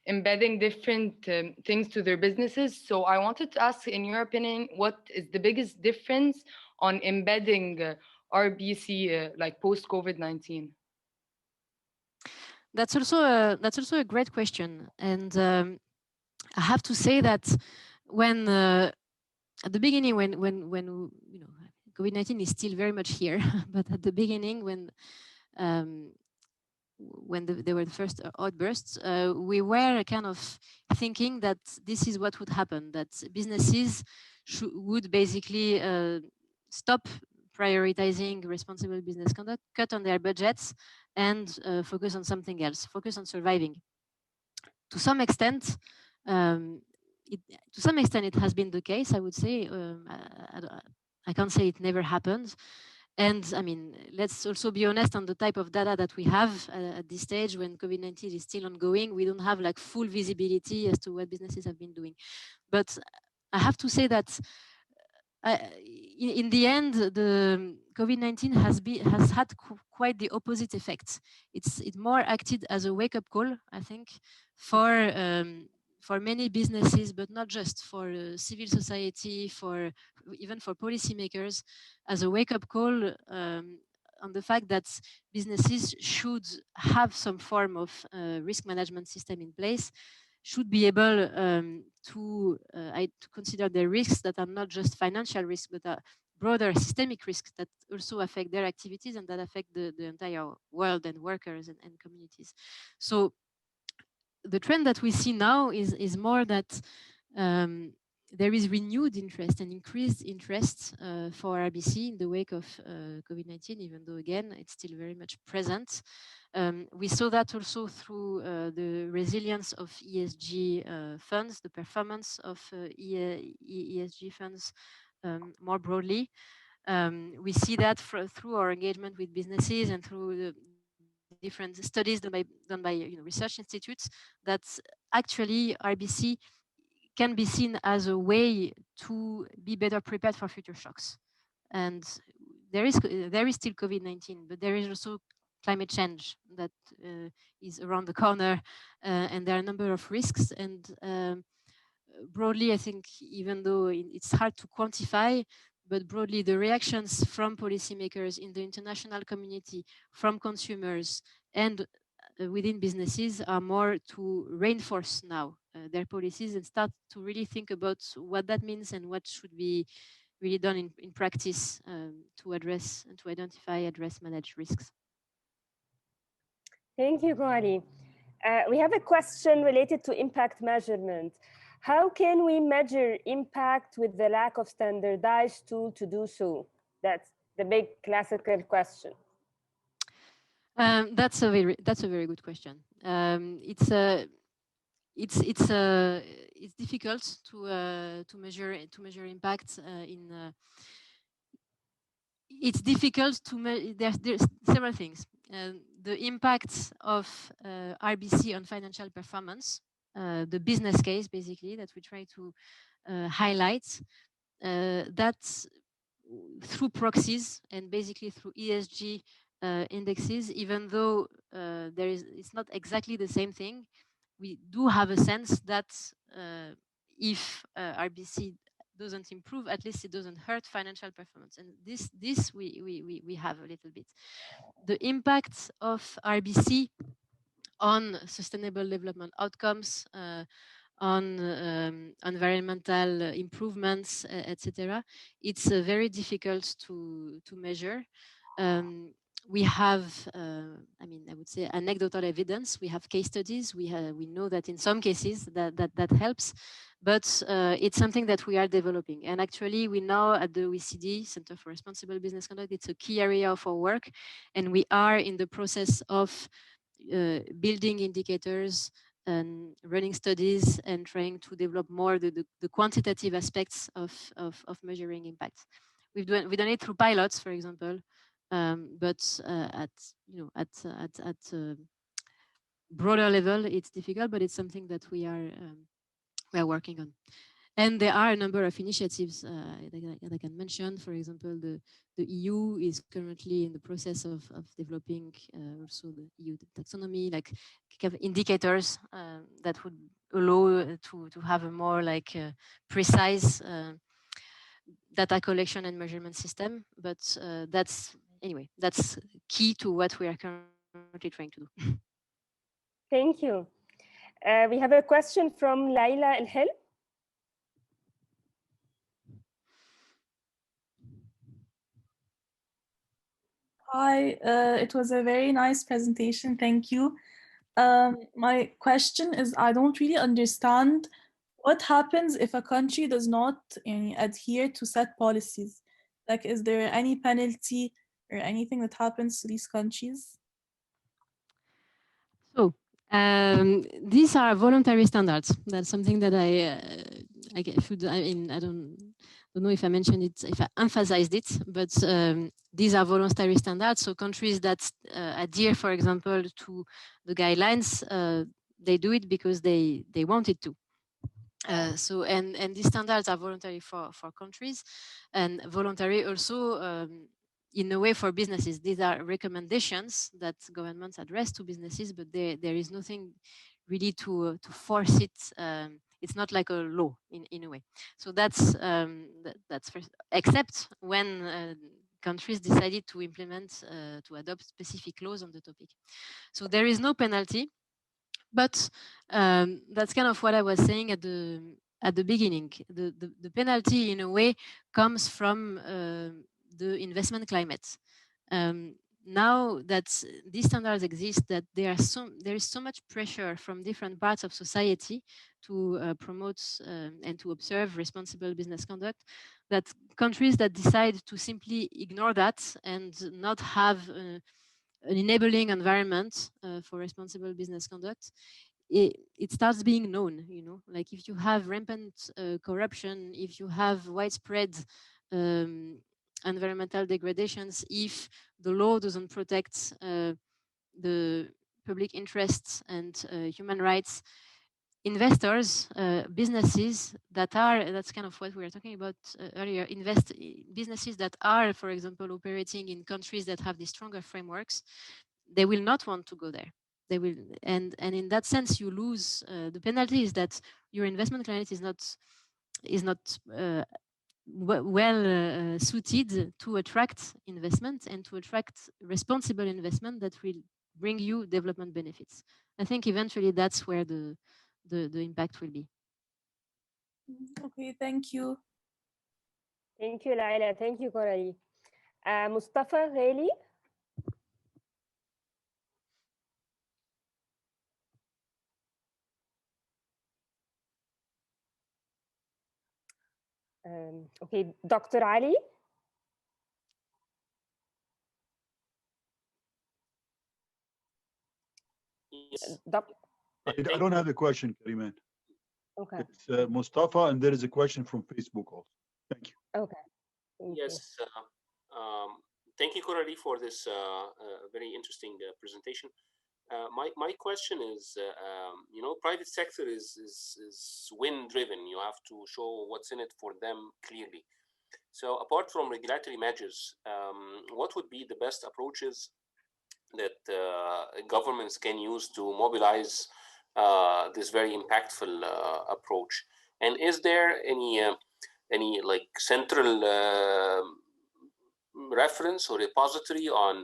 embedding different things to their businesses. So I wanted to ask, in your opinion, what is the biggest difference on embedding RBC like post COVID-19? That's also a great question, and I have to say that when at the beginning, when COVID-19 is still very much here, but at the beginning, when there were the first outbursts, we were kind of thinking that this is what would happen, that businesses would basically stop prioritizing responsible business conduct, cut on their budgets, and focus on something else, focus on surviving. To some extent, it has been the case, I would say. I can't say it never happened. And I mean, let's also be honest on the type of data that we have at this stage when COVID-19 is still ongoing. We don't have like full visibility as to what businesses have been doing. But I have to say that in the end, the COVID-19 has had quite the opposite effect. It more acted as a wake-up call, I think, for many businesses, but not just, for civil society, even for policymakers, as a wake-up call on the fact that businesses should have some form of risk management system in place, should be able to consider the risks that are not just financial risks, but are broader systemic risks that also affect their activities and that affect the entire world and workers and communities. So the trend that we see now is more that there is renewed interest and increased interest for RBC in the wake of COVID-19, even though again, it's still very much present. We saw that also through the resilience of ESG funds, the performance of ESG funds more broadly. We see that through our engagement with businesses and through the different studies done by research institutes, that actually RBC can be seen as a way to be better prepared for future shocks. And there is still COVID-19, but there is also climate change that is around the corner, and there are a number of risks. And broadly, I think, even though it's hard to quantify, but broadly, the reactions from policymakers in the international community, from consumers, and within businesses are more to reinforce now their policies and start to really think about what that means and what should be really done in practice to address and to identify, address, manage risks. Thank you, Coralie. We have a question related to impact measurement. How can we measure impact with the lack of standardized tool to do so? That's the big classical question. That's a very good question. It's difficult to measure impact it's difficult to measure. There's several things. The impact of RBC on financial performance, the business case basically that we try to highlight, that's through proxies and basically through ESG indexes. Even though it's not exactly the same thing, we do have a sense that if RBC doesn't improve, at least it doesn't hurt financial performance. And this we have a little bit. The impact of RBC on sustainable development outcomes, on environmental improvements, etc. It's very difficult to measure. We have, I would say, anecdotal evidence. We have case studies. We know that in some cases that helps, but it's something that we are developing. And actually, we know at the OECD Center for Responsible Business Conduct, it's a key area of our work, and we are in the process of building indicators and running studies and trying to develop more the quantitative aspects of measuring impact. We've done it through pilots, for example. But at broader level, it's difficult, but it's something that we are working on. And there are a number of initiatives that I can mention. For example, the EU is currently in the process of developing also the EU taxonomy, like kind of indicators that would allow to have a more precise data collection and measurement system. But that's key to what we are currently trying to do. Thank you. We have a question from Laila El-Hel. Hi, it was a very nice presentation. Thank you. My question is, I don't really understand what happens if a country does not adhere to set policies. Like, is there any penalty or anything that happens to these countries? So these are voluntary standards. That's something that I don't know if I mentioned it, if I emphasized it, but these are voluntary standards. So countries that adhere, for example, to the guidelines, they do it because they wanted to. So these standards are voluntary for countries, and voluntary also in a way for businesses. These are recommendations that governments address to businesses, but there is nothing really to force it. It's not like a law in a way. So that's first, except when countries decided to implement, to adopt specific laws on the topic. So there is no penalty, but that's kind of what I was saying at the beginning. The penalty, in a way, comes from the investment climate. Now that these standards exist, that there is so much pressure from different parts of society to promote and to observe responsible business conduct, that countries that decide to simply ignore that and not have an enabling environment for responsible business conduct, it starts being known. Like if you have rampant corruption, if you have widespread environmental degradations, if the law doesn't protect the public interests and human rights, investors, businesses that's kind of what we were talking about earlier, businesses that are, for example, operating in countries that have these stronger frameworks, they will not want to go there. They will, and in that sense, you lose. The penalty is that your investment climate is not well suited to attract investment and to attract responsible investment that will bring you development benefits. I think eventually that's where the impact will be. Okay, thank you. Thank you, Laila. Thank you, Coralie. Mustafa Ghali. Okay, Dr. Ali. Yes. I don't have a question, Kariman. Okay. It's Mustafa, and there is a question from Facebook also. Thank you. Okay. Yes. Thank you, Coralie, for this very interesting presentation. My question is, private sector is win-driven. You have to show what's in it for them clearly. So apart from regulatory measures, what would be the best approaches that governments can use to mobilize this very impactful approach? And is there any like central reference or repository on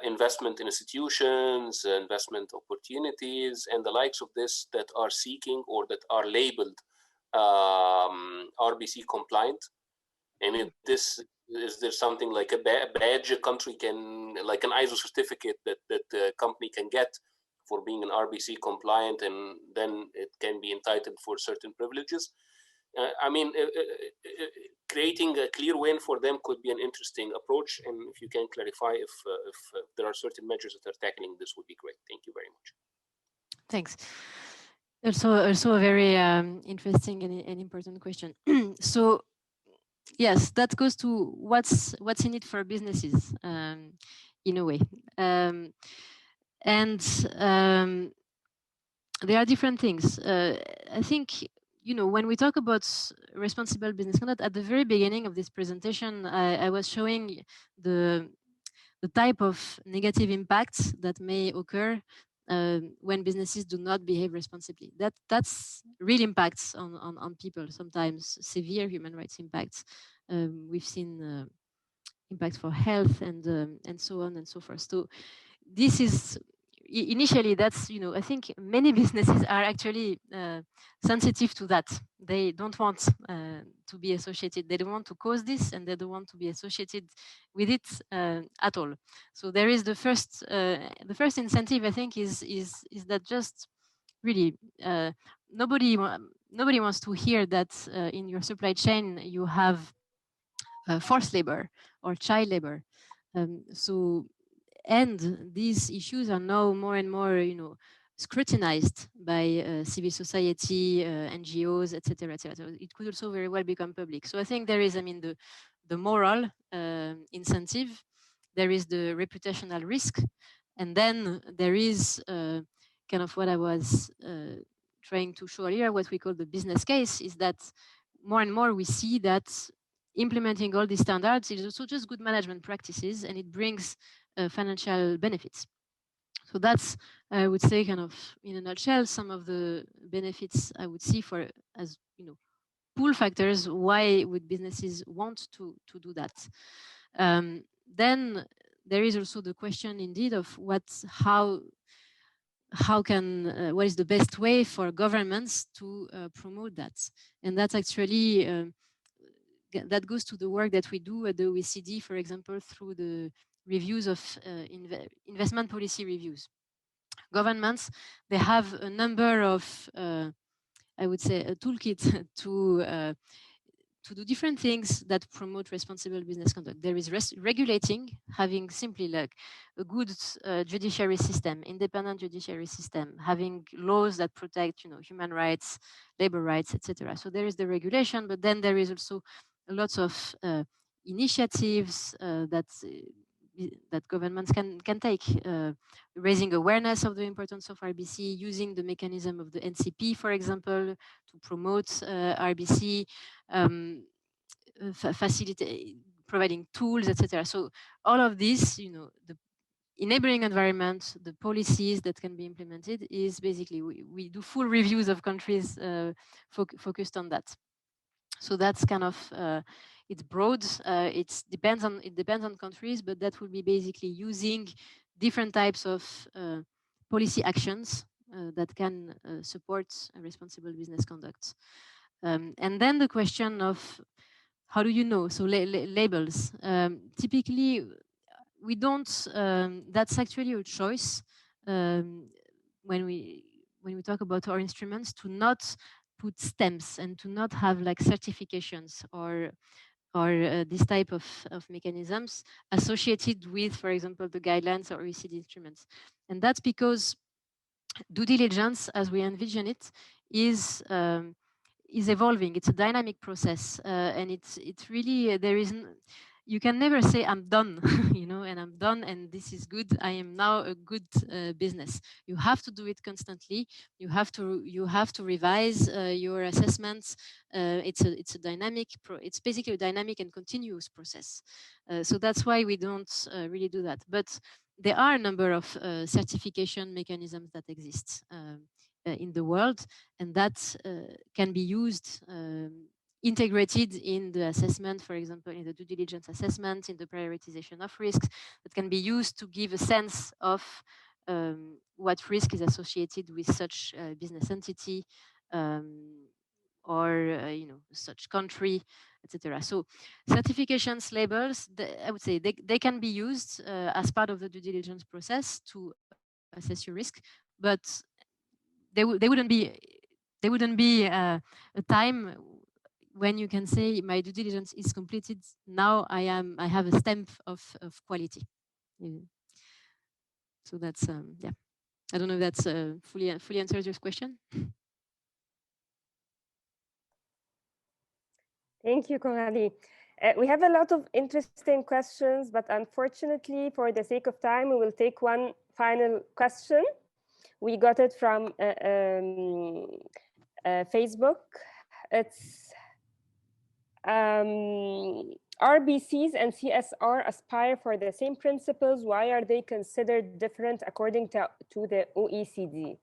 investment institutions, investment opportunities, and the likes of this that are seeking or that are labeled RBC compliant? And is there something like a badge a country can, like an ISO certificate that a company can get for being an RBC compliant, and then it can be entitled for certain privileges? I mean, creating a clear win for them could be an interesting approach. And if you can clarify if there are certain measures that are tackling this, would be great. Thank you very much. Thanks. Also a very interesting and important question. So yes, that goes to what's in it for businesses, in a way. There are different things. I think, when we talk about responsible business conduct, at the very beginning of this presentation, I was showing the type of negative impacts that may occur when businesses do not behave responsibly. That's real impacts on people, sometimes severe human rights impacts. We've seen impacts for health and so on and so forth. So this is initially, that's, I think many businesses are actually sensitive to that. They don't want to be associated. They don't want to cause this, and they don't want to be associated with it at all. So there is the first incentive, I think, is that just really nobody wants to hear that in your supply chain you have forced labor or child labor. And these issues are now more and more, scrutinized by civil society, NGOs, etc., etc. It could also very well become public. So I think there is, the moral incentive, there is the reputational risk, and then there is kind of what I was trying to show earlier, what we call the business case, is that more and more we see that implementing all these standards is also just good management practices, and it brings financial benefits. So that's, I would say, kind of in a nutshell, some of the benefits I would see for, as pull factors, why would businesses want to do that. Then there is also the question indeed of what is the best way for governments to promote that, and that's actually that goes to the work that we do at the OECD, for example, through the reviews of investment policy reviews. Governments, they have a number of, I would say, a toolkit to do different things that promote responsible business conduct. There is regulating, having simply like a good judiciary system, independent judiciary system, having laws that protect, human rights, labor rights, etc. So there is the regulation, but then there is also lots of initiatives that governments can take, raising awareness of the importance of RBC, using the mechanism of the NCP, for example, to promote RBC, facilitate, providing tools, etc. So all of this, the enabling environment, the policies that can be implemented is basically, we do full reviews of countries focused on that. So that's kind of, it's broad. It depends on countries, but that will be basically using different types of policy actions that can support a responsible business conduct. And then the question of how do you know? So labels. Typically, we don't. That's actually a choice when we talk about our instruments, to not put stamps and to not have like certifications or this type of mechanisms associated with, for example, the guidelines or OECD instruments. And that's because due diligence, as we envision it, is evolving. It's a dynamic process, and it's really you can never say I'm done, and I'm done, and this is good. I am now a good business. You have to do it constantly. You have to revise your assessments. It's a dynamic. It's basically a dynamic and continuous process. So that's why we don't really do that. But there are a number of certification mechanisms that exist in the world, and that can be used, integrated in the assessment, for example, in the due diligence assessment, in the prioritization of risks, that can be used to give a sense of what risk is associated with such business entity or such country, etc. So certifications, labels, I would say they can be used as part of the due diligence process to assess your risk, but they wouldn't be a time when you can say my due diligence is completed. Now I have a stamp of quality. So that's yeah. I don't know if that's fully answers your question. Thank you, Coralie. We have a lot of interesting questions, but unfortunately, for the sake of time, we will take one final question. We got it from Facebook. It's RBCs and CSR aspire for the same principles. Why are they considered different according to the OECD?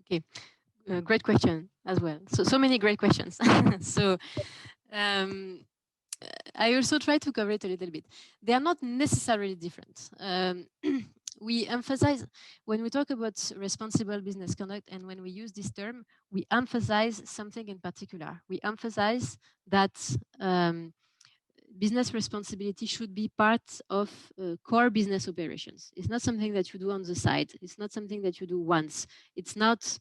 Okay, great question as well. So many great questions. So I also try to cover it a little bit. They are not necessarily different. We emphasize, when we talk about responsible business conduct and when we use this term, we emphasize something in particular. We emphasize that business responsibility should be part of core business operations. It's not something that you do on the side. It's not something that you do once. It's not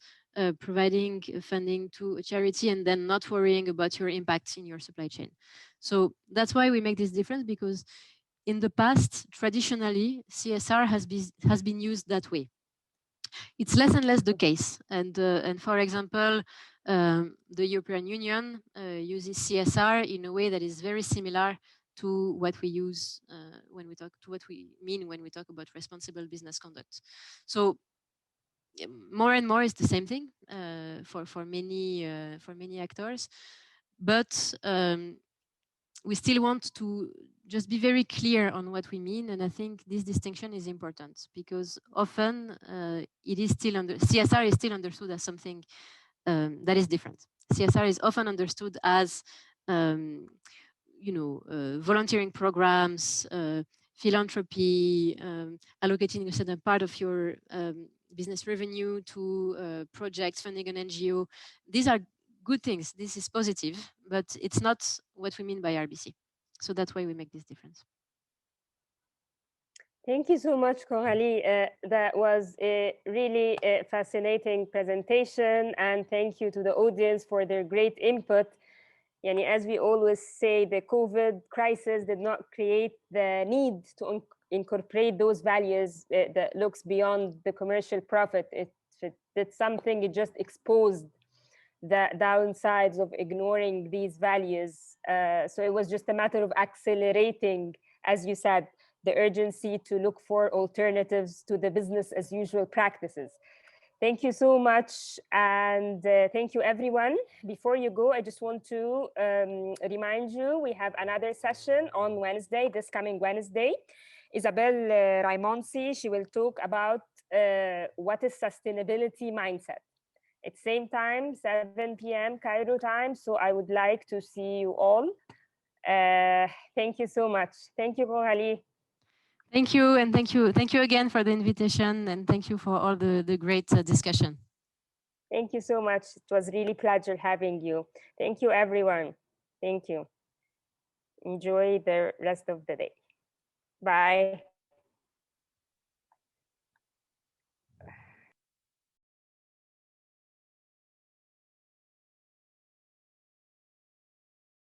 providing funding to a charity and then not worrying about your impact in your supply chain. So that's why we make this difference, because in the past, traditionally, CSR has been used that way. It's less and less the case. And for example, the European Union uses CSR in a way that is very similar to what we use when we talk about responsible business conduct. So more and more is the same thing for many actors, but we still want to just be very clear on what we mean, and I think this distinction is important, because often CSR is still understood as something that is different. CSR is often understood as volunteering programs, philanthropy, allocating a certain part of your business revenue to projects, funding an NGO. These are good things. This is positive, but it's not what we mean by RBC. So that's why we make this difference. Thank you so much, Coralie. That was a really fascinating presentation, and thank you to the audience for their great input. As we always say, the COVID crisis did not create the need to incorporate those values that looks beyond the commercial profit. It did something, it just exposed the downsides of ignoring these values. So it was just a matter of accelerating, as you said, the urgency to look for alternatives to the business as usual practices. Thank you so much, and thank you everyone. Before you go, I just want to remind you, we have another session on Wednesday, this coming Wednesday. Isabelle Raimonsi, she will talk about what is sustainability mindset. It's same time, 7 p.m. Cairo time, so I would like to see you all. Thank you so much. Thank you, Coralie. Thank you, and thank you again for the invitation, and thank you for all the great discussion. Thank you so much. It was really a pleasure having you. Thank you, everyone. Thank you. Enjoy the rest of the day. Bye.